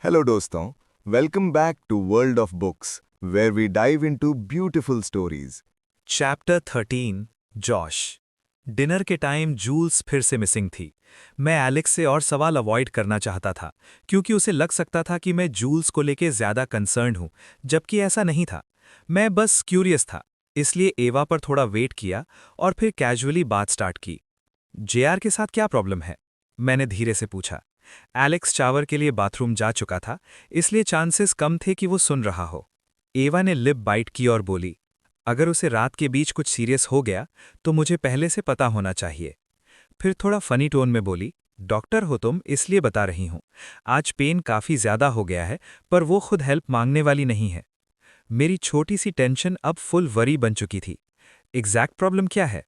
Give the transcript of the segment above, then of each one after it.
Hello दोस्तों, welcome back to world of books where we dive into beautiful stories. Chapter 13 Josh. Dinner के time Jules फिर से missing थी। मैं Alex से और सवाल अवॉइड करना चाहता था क्योंकि उसे लग सकता था कि मैं जूल्स को लेके ज्यादा कंसर्न्ड हूं, जबकि ऐसा नहीं था। मैं बस क्यूरियस था, इसलिए एवा पर थोड़ा वेट किया और फिर कैजुअली बात स्टार्ट की। जेआर के साथ क्या प्रॉब्लम है? मैंने धीरे से पूछा। एलेक्स शावर के लिए बाथरूम जा चुका था, इसलिए चांसेस कम थे कि वो सुन रहा हो। एवा ने लिप बाइट की और बोली, अगर उसे रात के बीच कुछ सीरियस हो गया तो मुझे पहले से पता होना चाहिए। फिर थोड़ा फनी टोन में बोली, डॉक्टर हो तुम इसलिए बता रही हूं। आज पेन काफी ज्यादा हो गया है, पर वो खुद हेल्प मांगने वाली नहीं है। मेरी छोटी सी टेंशन अब फुल वरी बन चुकी थी। एग्जैक्ट प्रॉब्लम क्या है?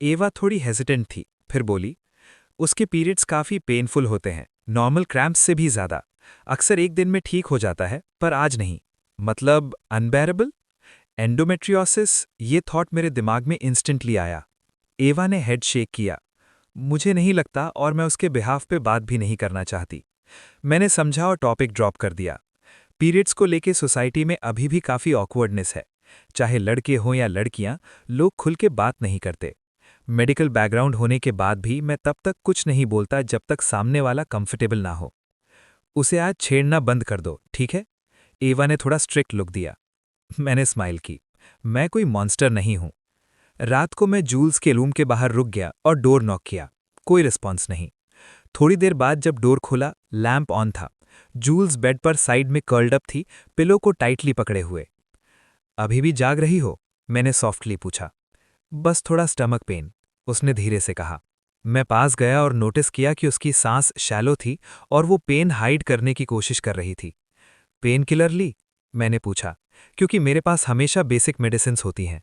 एवा थोड़ी हेजिटेंट थी, फिर बोली, उसके पीरियड्स काफी पेनफुल होते हैं, नॉर्मल क्रैम्प्स से भी ज्यादा। अक्सर एक दिन में ठीक हो जाता है, पर आज नहीं। मतलब अनबेरेबल? एंडोमेट्रियोसिस, ये थॉट मेरे दिमाग में इंस्टेंटली आया। एवा ने हेड शेक किया। मुझे नहीं लगता और मैं उसके बिहाफ पे बात भी नहीं करना चाहती। मैंने समझा और टॉपिक ड्रॉप कर दिया। पीरियड्स को लेके सोसाइटी में अभी भी काफ़ी ऑकवर्डनेस है। चाहे लड़के हों या लड़कियां, लोग खुल के बात नहीं करते। मेडिकल बैकग्राउंड होने के बाद भी मैं तब तक कुछ नहीं बोलता जब तक सामने वाला कंफर्टेबल ना हो। उसे आज छेड़ना बंद कर दो, ठीक है? एवा ने थोड़ा स्ट्रिक्ट लुक दिया। मैंने स्माइल की। मैं कोई मॉन्स्टर नहीं हूं। रात को मैं जूल्स के रूम के बाहर रुक गया और डोर नॉक किया। कोई रिस्पॉन्स नहीं। थोड़ी देर बाद जब डोर खुला, लैंप ऑन था। जूल्स बेड पर साइड में कर्ल्ड अप थी, पिलो को टाइटली पकड़े हुए। अभी भी जाग रही हो? मैंने सॉफ्टली पूछा। बस थोड़ा स्टमक पेन, उसने धीरे से कहा। मैं पास गया और नोटिस किया कि उसकी सांस शैलो थी और वो पेन हाइड करने की कोशिश कर रही थी। पेन किलर ली? मैंने पूछा, क्योंकि मेरे पास हमेशा बेसिक मेडिसिन्स होती हैं।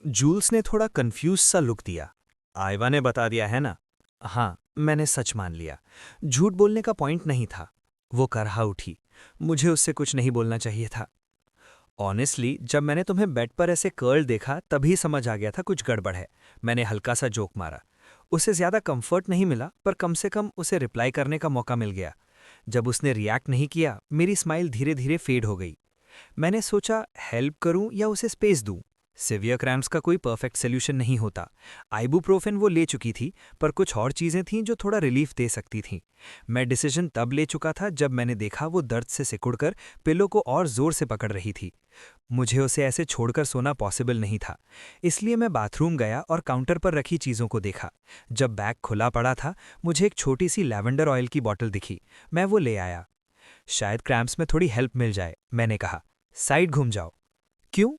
जूल्स ने थोड़ा कंफ्यूज सा लुक दिया। आयवा ने बता दिया है ना? हाँ, मैंने सच मान लिया। झूठ बोलने का पॉइंट नहीं था। वो करहा उठी। मुझे उससे कुछ नहीं बोलना चाहिए था। ऑनेस्टली, जब मैंने तुम्हें बेड पर ऐसे कर्ल देखा तभी समझ आ गया था कुछ गड़बड़ है। मैंने हल्का सा जोक मारा। उसे ज्यादा कंफर्ट नहीं मिला, पर कम से कम उसे रिप्लाई करने का मौका मिल गया। जब उसने रिएक्ट नहीं किया, मेरी स्माइल धीरे धीरे फेड हो गई। मैंने सोचा, हेल्प करूं या उसे स्पेस दूं। सिवियर क्रैम्प्स का कोई परफेक्ट सोल्यूशन नहीं होता। आइबुप्रोफेन वो ले चुकी थी, पर कुछ और चीजें थीं जो थोड़ा रिलीफ दे सकती थीं। मैं डिसीजन तब ले चुका था जब मैंने देखा वो दर्द से सिकुड़कर पिलो को और जोर से पकड़ रही थी। मुझे उसे ऐसे छोड़कर सोना पॉसिबल नहीं था। इसलिए मैं बाथरूम गया और काउंटर पर रखी चीजों को देखा। जब बैग खुला पड़ा था, मुझे एक छोटी सी लैवेंडर ऑयल की बॉटल दिखी। मैं वो ले आया। शायद क्रैम्प्स में थोड़ी हेल्प मिल जाए, मैंने कहा। साइड घूम जाओ। क्यों?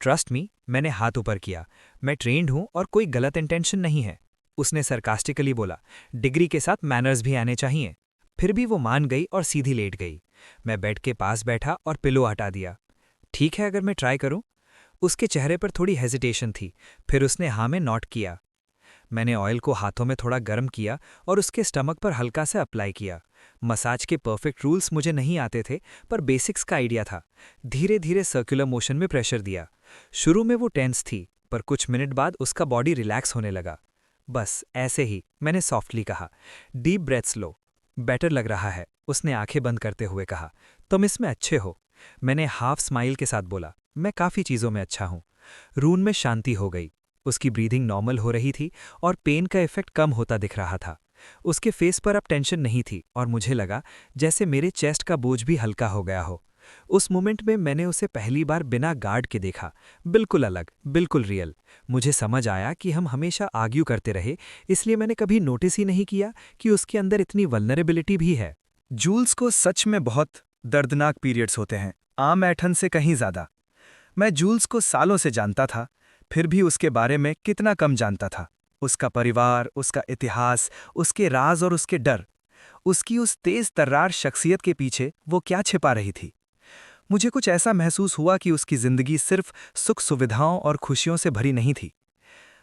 ट्रस्ट मी, मैंने हाथ ऊपर किया। मैं ट्रेंड हूं और कोई गलत इंटेंशन नहीं है। उसने सरकास्टिकली बोला, डिग्री के साथ मैनर्स भी आने चाहिए। फिर भी वो मान गई और सीधी लेट गई। मैं बेड के पास बैठा और पिलो हटा दिया। ठीक है, अगर मैं ट्राई करूं? उसके चेहरे पर थोड़ी हेजिटेशन थी, फिर उसने हाँ में नॉट किया। मैंने ऑयल को हाथों में थोड़ा गर्म किया और उसके स्टमक पर हल्का से अप्लाई किया। मसाज के परफेक्ट रूल्स मुझे नहीं आते थे, पर बेसिक्स का आइडिया था। धीरे धीरे सर्कुलर मोशन में प्रेशर दिया। शुरू में वो टेंस थी, पर कुछ मिनट बाद उसका बॉडी रिलैक्स होने लगा। बस ऐसे ही, मैंने सॉफ्टली कहा। डीप ब्रेथ्स लो। बेटर लग रहा है, उसने आंखें बंद करते हुए कहा। तुम इसमें अच्छे हो। मैंने हाफ स्माइल के साथ बोला, मैं काफ़ी चीज़ों में अच्छा हूँ। रूम में शांति हो गई। उसकी ब्रीदिंग नॉर्मल हो रही थी और पेन का इफेक्ट कम होता दिख रहा था। उसके फेस पर अब टेंशन नहीं थी और मुझे लगा जैसे मेरे चेस्ट का बोझ भी हल्का हो गया हो। उस मोमेंट में मैंने उसे पहली बार बिना गार्ड के देखा। बिल्कुल अलग, बिल्कुल रियल। मुझे समझ आया कि हम हमेशा आर्ग्यू करते रहे, इसलिए मैंने कभी नोटिस ही नहीं किया कि उसके अंदर इतनी वल्नरेबिलिटी भी है। जूल्स को सच में बहुत दर्दनाक पीरियड्स होते हैं, आम ऐठन से कहीं ज्यादा। मैं जूल्स को सालों से जानता था, फिर भी उसके बारे में कितना कम जानता था। उसका परिवार, उसका इतिहास, उसके राज और उसके डर। उसकी उस तेज तर्रार शख्सियत के पीछे वो क्या छिपा रही थी। मुझे कुछ ऐसा महसूस हुआ कि उसकी जिंदगी सिर्फ सुख सुविधाओं और खुशियों से भरी नहीं थी।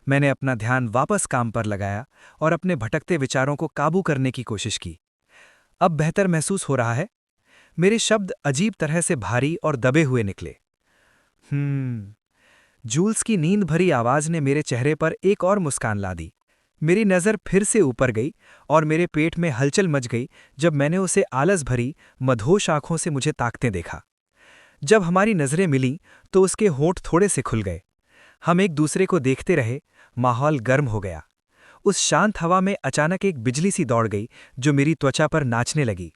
मैंने अपना ध्यान वापस काम पर लगाया और अपने भटकते विचारों को काबू करने की कोशिश की। अब बेहतर महसूस हो रहा है। मेरे शब्द अजीब तरह से भारी और दबे हुए निकले। जूल्स की नींद भरी आवाज ने मेरे चेहरे पर एक और मुस्कान ला दी। मेरी नज़र फिर से ऊपर गई और मेरे पेट में हलचल मच गई जब मैंने उसे आलस भरी मदहोश आंखों से मुझे ताकते देखा। जब हमारी नज़रें मिलीं तो उसके होंठ थोड़े से खुल गए। हम एक दूसरे को देखते रहे। माहौल गर्म हो गया। उस शांत हवा में अचानक एक बिजली सी दौड़ गई जो मेरी त्वचा पर नाचने लगी।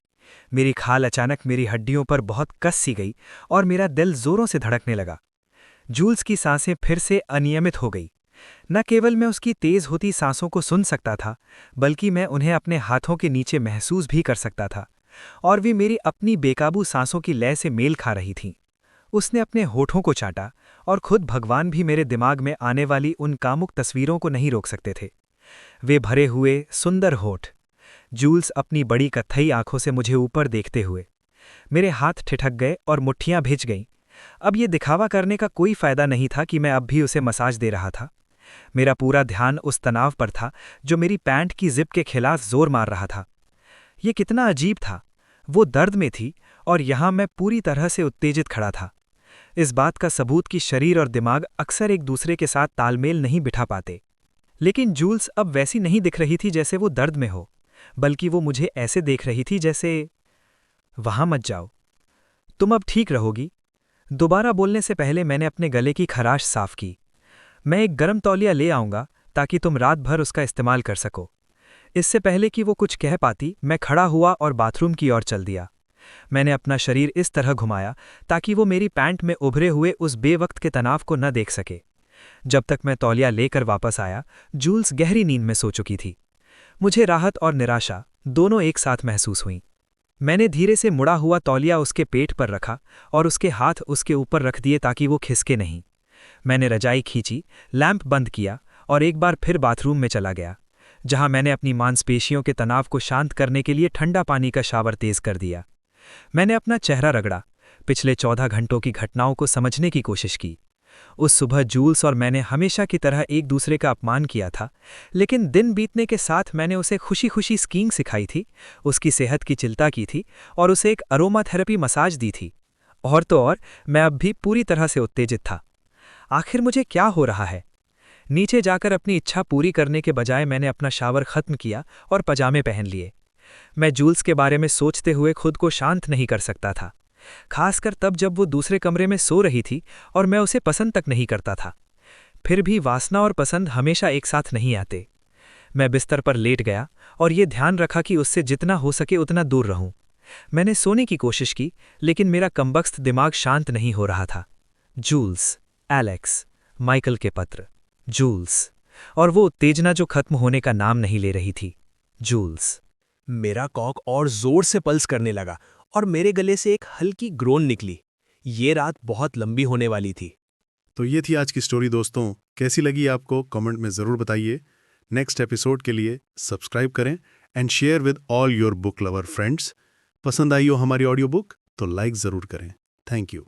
मेरी खाल अचानक मेरी हड्डियों पर बहुत कस सी गई और मेरा दिल जोरों से धड़कने लगा। जूल्स की सांसें फिर से अनियमित हो गई। न केवल मैं उसकी तेज होती सांसों को सुन सकता था, बल्कि मैं उन्हें अपने हाथों के नीचे महसूस भी कर सकता था, और वे मेरी अपनी बेकाबू सांसों की लय से मेल खा रही थीं। उसने अपने होठों को चाटा, और खुद भगवान भी मेरे दिमाग में आने वाली उन कामुक तस्वीरों को नहीं रोक सकते थे। वे भरे हुए सुंदर होठ। जूल्स अपनी बड़ी कत्थई आंखों से मुझे ऊपर देखते हुए। मेरे हाथ ठिठक गए और मुट्ठियां भिज गईं। अब ये दिखावा करने का कोई फायदा नहीं था कि मैं अब भी उसे मसाज दे रहा था। मेरा पूरा ध्यान उस तनाव पर था जो मेरी पैंट की जिप के खिलाफ जोर मार रहा था। ये कितना अजीब था। वो दर्द में थी और यहाँ मैं पूरी तरह से उत्तेजित खड़ा था। इस बात का सबूत कि शरीर और दिमाग अक्सर एक दूसरे के साथ तालमेल नहीं बिठा पाते। लेकिन जूल्स अब वैसी नहीं दिख रही थी जैसे वो दर्द में हो, बल्कि वो मुझे ऐसे देख रही थी जैसे, वहां मत जाओ, तुम अब ठीक रहोगी। दोबारा बोलने से पहले मैंने अपने गले की खराश साफ की। मैं एक गर्म तौलिया ले आऊंगा ताकि तुम रात भर उसका इस्तेमाल कर सको। इससे पहले कि वो कुछ कह पाती, मैं खड़ा हुआ और बाथरूम की ओर चल दिया। मैंने अपना शरीर इस तरह घुमाया ताकि वो मेरी पैंट में उभरे हुए उस बेवक्त के तनाव को न देख सके। जब तक मैं तौलिया लेकर वापस आया, जूल्स गहरी नींद में सो चुकी थी। मुझे राहत और निराशा दोनों एक साथ महसूस हुईं। मैंने धीरे से मुड़ा हुआ तौलिया उसके पेट पर रखा और उसके हाथ उसके ऊपर रख दिए ताकि वो खिसके नहीं। मैंने रजाई खींची, लैंप बंद किया और एक बार फिर बाथरूम में चला गया, जहां मैंने अपनी मांसपेशियों के तनाव को शांत करने के लिए ठंडा पानी का शावर तेज कर दिया। मैंने अपना चेहरा रगड़ा, पिछले 14 घंटों की घटनाओं को समझने की कोशिश की। उस सुबह जूल्स और मैंने हमेशा की तरह एक दूसरे का अपमान किया था, लेकिन दिन बीतने के साथ मैंने उसे खुशी खुशी स्कीइंग सिखाई थी, उसकी सेहत की चिंता की थी और उसे एक अरोमा थेरेपी मसाज दी थी। और तो और, मैं अब भी पूरी तरह से उत्तेजित था। आखिर मुझे क्या हो रहा है? नीचे जाकर अपनी इच्छा पूरी करने के बजाय मैंने अपना शावर खत्म किया और पजामे पहन लिए। मैं जूल्स के बारे में सोचते हुए खुद को शांत नहीं कर सकता था, खासकर तब जब वो दूसरे कमरे में सो रही थी और मैं उसे पसंद तक नहीं करता था। फिर भी वासना और पसंद हमेशा एक साथ नहीं आते। मैं बिस्तर पर लेट गया और ये ध्यान रखा कि उससे जितना हो सके उतना दूर रहूं। मैंने सोने की कोशिश की, लेकिन मेरा कमबख्त दिमाग शांत नहीं हो रहा था। जूल्स, एलेक्स, माइकल के पत्र, जूल्स, और वो उत्तेजना जो खत्म होने का नाम नहीं ले रही थी। जूल्स। मेरा कॉक और जोर से पल्स करने लगा और मेरे गले से एक हल्की ग्रोन निकली। ये रात बहुत लंबी होने वाली थी। तो ये थी आज की स्टोरी दोस्तों। कैसी लगी आपको कमेंट में ज़रूर बताइए। नेक्स्ट एपिसोड के लिए सब्सक्राइब करें and share with all your book lover friends. पसंद आई हो हमारी ऑडियो बुक तो लाइक ज़रूर करें। Thank you.